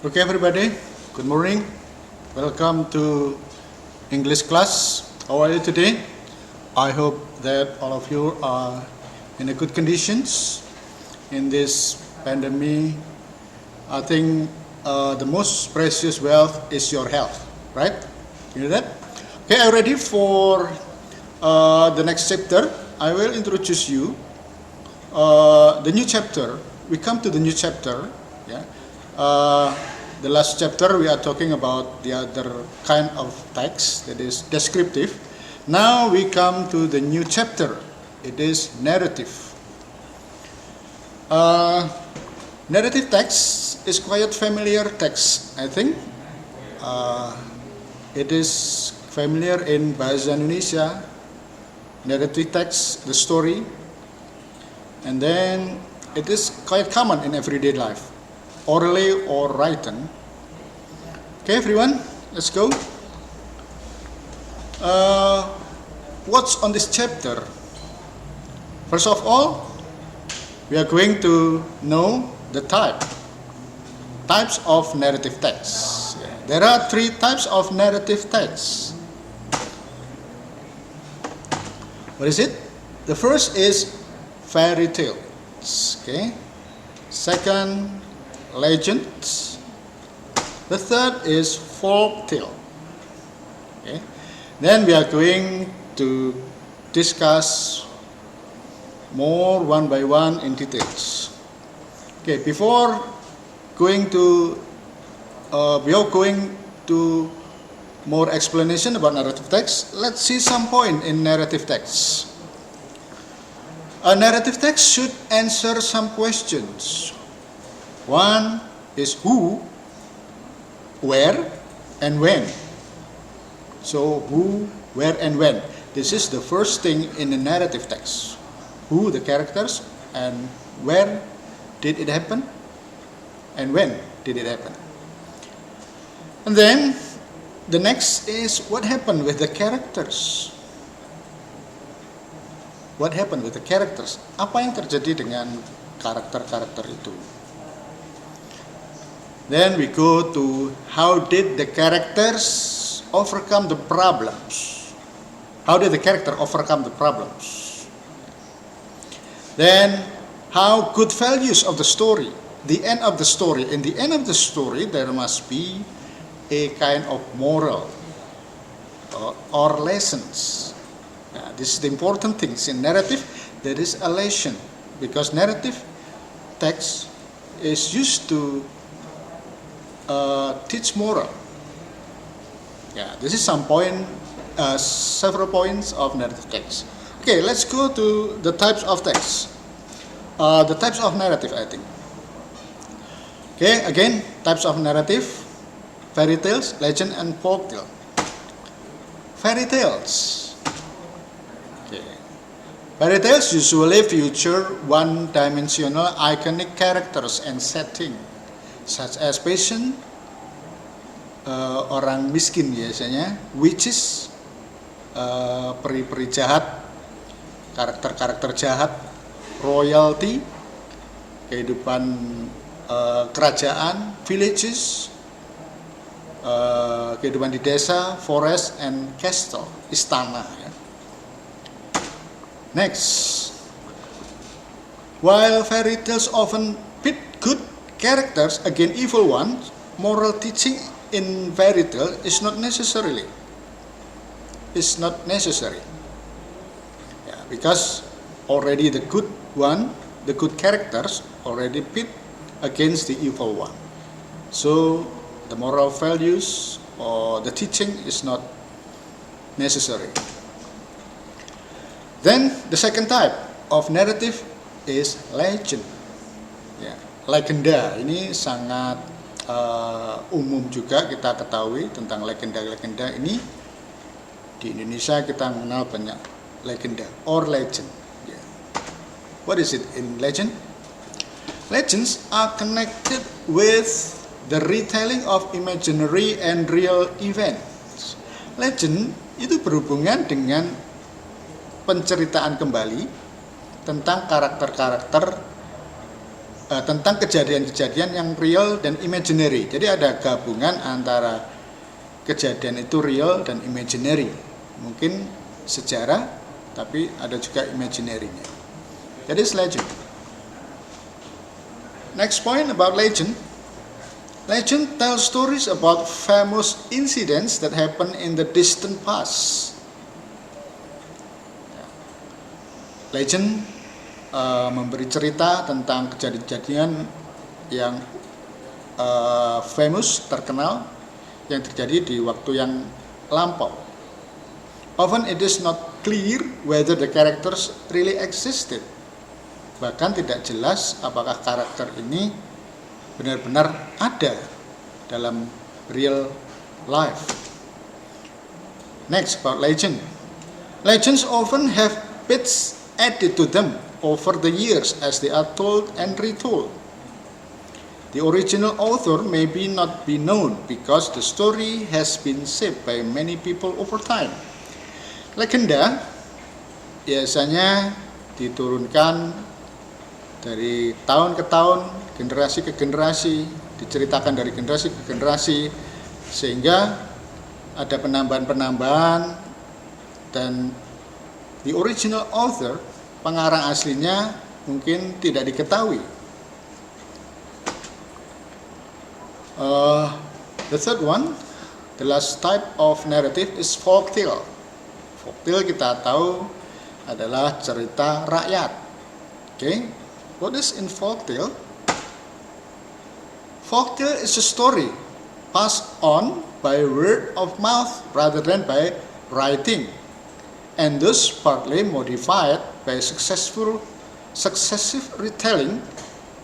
Okay, everybody, good morning. Welcome to English class. How are you today? I hope that all of you are in a good conditions in this pandemic. I think the most precious wealth is your health, right? You know that? Okay, are you ready for the next chapter? I will introduce you the new chapter. We come to the new chapter. Yeah. The last chapter we are talking about the other kind of text that is descriptive. Now we come to the new chapter. It is narrative. Narrative text is quite familiar text, I think. It is familiar in bahasa Indonesia. Narrative text, the story, and then it is quite common in everyday life, orally or written. Okay, everyone, let's go. What's on this chapter? First of all, we are going to know the types of narrative text. There are 3 types of narrative text. What is it? The first is fairy tales. Okay. Second, legends. The third is folk tale. Okay. Then we are going to discuss more one by one in details. Okay. Before going to more explanation about narrative text, let's see some point in narrative text. A narrative text should answer some questions. One is who, where, and when. So who, where, and when. This is the first thing in the narrative text. Who, the characters, and where did it happen, and when did it happen. And then the next is what happened with the characters. What happened with the characters? Apa yang terjadi dengan karakter-karakter itu? Then we go to how did the characters overcome the problems? How did the character overcome the problems? Then how good values of the story? The end of the story. In the end of the story, there must be a kind of moral or lessons. This is the important things in narrative. There is a lesson because narrative text is used to teach moral. This is some point, several points of narrative text. Okay, let's go to the types of text. The types of narrative, I think. Okay, again, types of narrative: fairy tales, legend, and folk tale. Fairy tales. Fairy tales usually feature one-dimensional iconic characters and setting, such as peasant, orang miskin biasanya, witches, peri-peri jahat, karakter-karakter jahat, royalty, kehidupan kerajaan, villages, kehidupan di desa, forest, and castle, istana. Next, while fairy tales often pit good characters against evil ones, moral teaching in fairy tale is not necessary. Because already the good characters already pit against the evil one. So the moral values or the teaching is not necessary. Then the second type of narrative is legend. Legenda ini sangat umum juga kita ketahui tentang legenda-legenda ini. Di Indonesia kita mengenal banyak legenda or legend. What is it in legend? Legends are connected with the retelling of imaginary and real events. Legend itu berhubungan dengan penceritaan kembali tentang karakter-karakter tentang kejadian-kejadian yang real dan imaginary. Jadi ada gabungan antara kejadian itu real dan imaginary. Mungkin sejarah, tapi ada juga imaginary-nya. That is legend. Next point about legend. Legend tells stories about famous incidents that happen in the distant past. Legend memberi cerita tentang kejadian-kejadian yang famous, terkenal, yang terjadi di waktu yang lampau. Often it is not clear whether the characters really existed. Bahkan tidak jelas apakah karakter ini benar-benar ada dalam real life. Next, about legend. Legends often have bits added to them over the years as they are told and retold. The original author may not be known because the story has been shaped by many people over time. Legenda biasanya diturunkan dari tahun ke tahun, generasi ke generasi, diceritakan dari generasi ke generasi, sehingga ada penambahan-penambahan, dan the original author, pengarang aslinya mungkin tidak diketahui. The third one, the last type of narrative is folktale. Folktale kita tahu adalah cerita rakyat. Okay, what is in folktale? Folktale is a story passed on by word of mouth rather than by writing, and thus partly modified by successive retelling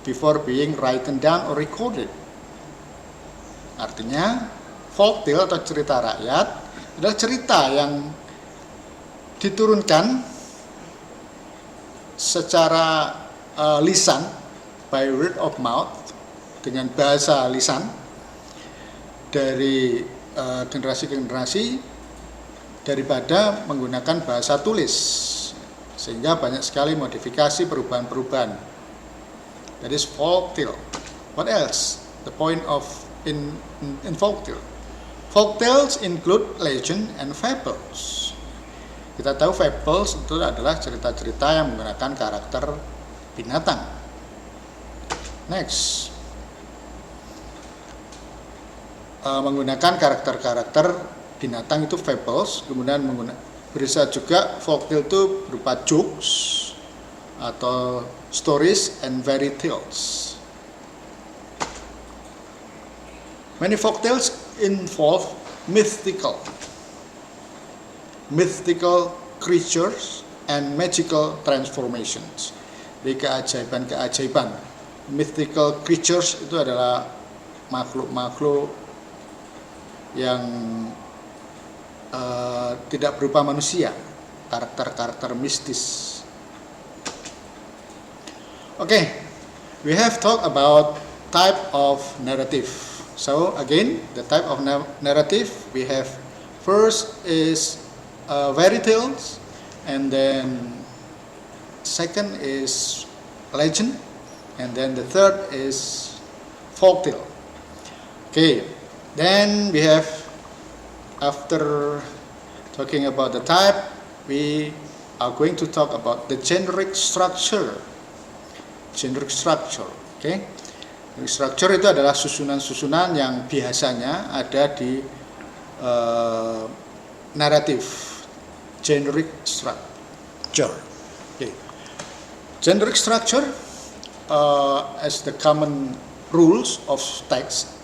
before being written down or recorded. Artinya, folktale atau cerita rakyat adalah cerita yang diturunkan secara lisan, by word of mouth, dengan bahasa lisan dari generasi ke generasi daripada menggunakan bahasa tulis, sehingga banyak sekali modifikasi, perubahan-perubahan. That is folktale. What else? The point of in folktale. Folktales include legend and fables. Kita tahu fables itu adalah cerita-cerita yang menggunakan karakter binatang. Next, menggunakan karakter-karakter binatang itu fables. Kemudian bisa juga folktale itu berupa jokes atau stories and fairy tales. Many folktales involve mythical creatures and magical transformations. Di keajaiban-keajaiban, mythical creatures itu adalah makhluk-makhluk yang tidak berupa manusia, karakter-karakter mistis. Okay, we have talked about type of narrative. So again, the type of narrative we have first is fairy tales, and then second is legend, and then the third is folktale. Okay, then we have, after talking about the type, we are going to talk about the generic structure. Generic structure, okay? Structure itu adalah susunan-susunan yang biasanya ada di naratif. Generic structure. Okay. Generic structure, as the common rules of text,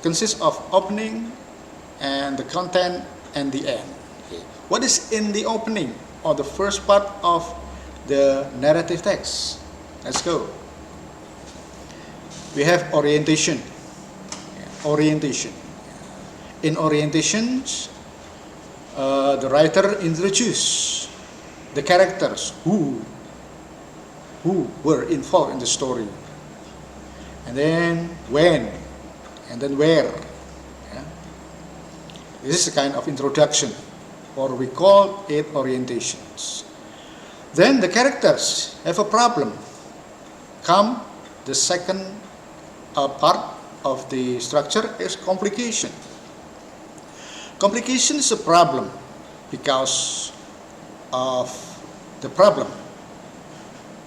consists of opening and the content and the end. Okay. What is in the opening or the first part of the narrative text? Let's go. We have orientation. Orientation. In orientations, the writer introduces the characters who were involved in the story, and then when, and then where. Yeah. This is a kind of introduction, or we call it orientations. Then the characters have a problem, come the second part of the structure is complication. Complication is a problem because of the problem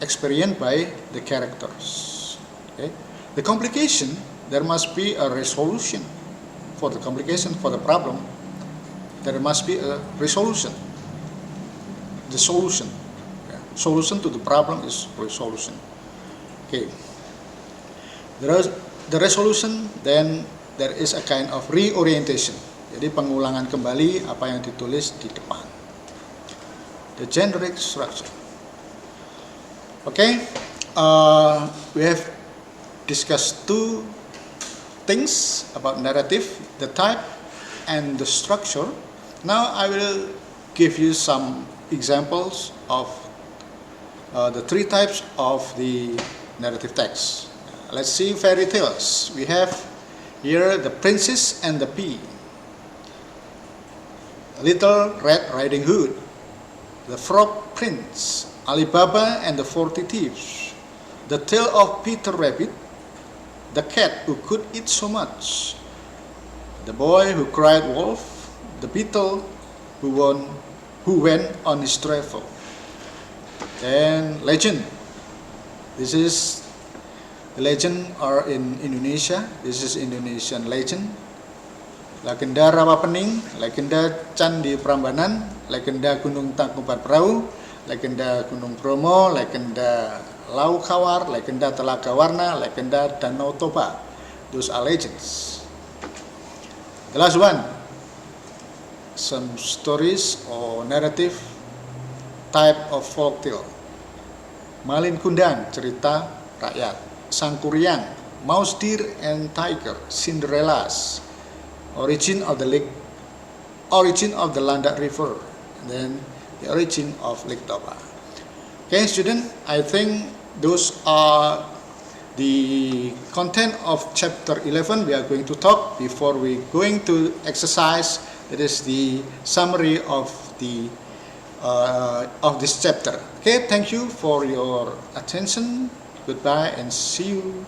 experienced by the characters. Okay? The complication, there must be a resolution for the complication, for the problem. There must be a resolution. The solution. Solution to the problem is resolution. Okay. The resolution, then there is a kind of reorientation. Jadi pengulangan kembali apa yang ditulis di depan. The generic structure. Okay, we have discussed two things about narrative, the type and the structure. Now I will give you some examples of the three types of the narrative text. Let's see fairy tales. We have here the Princess and the Pea, Little Red Riding Hood, the Frog Prince, Ali Baba and the 40 Thieves, the Tale of Peter Rabbit, the Cat Who Could Eat So Much, the Boy Who Cried Wolf, the Beetle Who Went on His Travel. And legend. This is the legend are in Indonesia. This is Indonesian legend. Legenda Rawapening, legenda Candi Prambanan, legenda Gunung Tangkuban Perahu, legenda Gunung Bromo, legenda Lau Kawar, legenda Telaga Warna, legenda Danau Toba. Those are legends. The last one, some stories or narrative type of folktale. Malin Kundang, cerita rakyat. Sangkuriang, Mouse, Deer and Tiger, Cinderella's, origin of the Landak River, and then the origin of Lake Toba. Okay, student, I think those are the content of chapter 11. We are going to talk before we going to exercise. It is the summary of this chapter. Okay, thank you for your attention. Goodbye and see you.